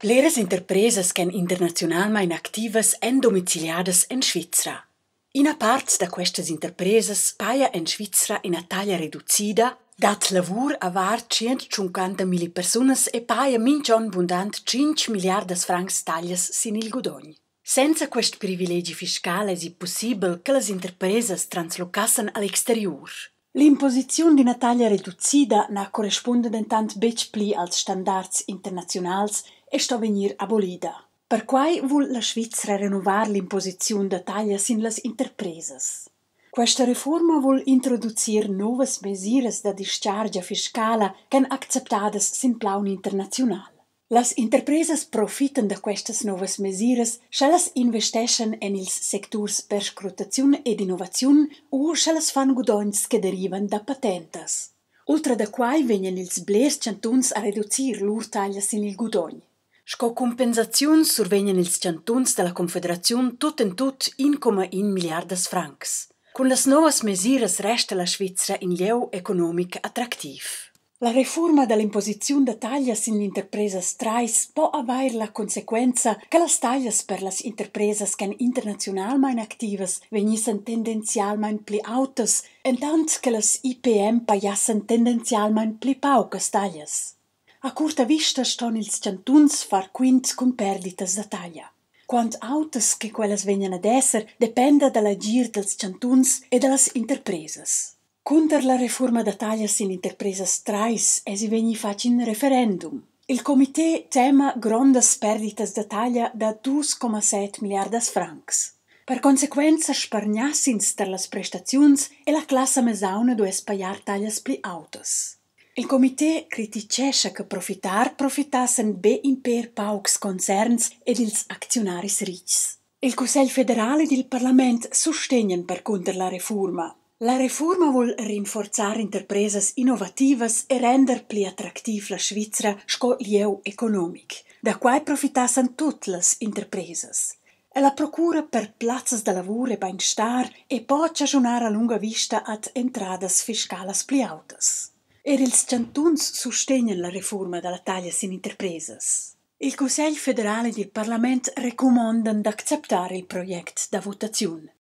Pleras interpresas che internazionalmein activas en domiciliadas en Svizra. Ina part da questas interpresas paia en Svizra ina taglia reducida, dat lavur a var 150.000 personas e paia minchon bundant 5 miliardas francs taglias sin il gudogn. Senza quest privilegi fiscal es impossibel che las interpresas translocassan all'exterior. L'imposizione di una taglia reducida na corrisponde dentant bec pli als standards internazionals e sto venir abolida. Per quai vuol la Svizra renovar l'imposizione da taglia sin las interpresas. Questa riforma vuol introducir novas mesures da dischargia fiscala che acceptadas sin plaun internazional. Las interpresas profitan da questas novas mesures, sche investeschen en ils sectors per scrutaziun ed innovaziun o sche fan gudogns che derivan da patentas. Ultra da quai vegnan ils blers chantuns a reducir lur taglia sin il gudogn. Sco compensaziun survegnan ils chantuns della Confederaziun tut en tut 1,1 miliardas francs. Con las novas mesures resta la Svizra in lieu economic attractiv. La riforma dell'imposizione da taglia sin interpresas trais può avair la consequenza che las taglias per las interpresas che internazionalmein activas vegnissen tendenzialmein pli autas, entant che las IPM paiassen tendenzialmein pli paucas taglias. A curta vista ston ils chantuns far quint cun perditas da taglia. Quant autas che quellas vegnan ad esser dependa dall'agir dels chantuns e dallas interpresas. Conter la riforma da taglia sin interpresas trais esi vegni facin referendum. Il comité tema grondas perditas da taglia da 2,7 miliardas francs. Per consequenza spargnassins ter las prestaziuns e la classa mesauna dues pagar taglias pli autas. Il comité criticescha che profitassen be imper paucs concerns ed ils aczionaris rics. Il Cussegl federale ed il Parlament sustegnan per conter la riforma. La riforma vuol rinforzar interpresas innovativas e render pli attractiv la Svizra sco lieu economic, da quai profitassan tut las interpresas. E la procura per plazzas da lavur e beinstar e pocia aggiunar a lunga vista ad entradas fiscalas pli autas. Ed ils chantuns sustegnan la riforma dalla taglia sin interpresas. Il Cussegl federale ed il Parlament recomandan d'acceptar il project da votaziun.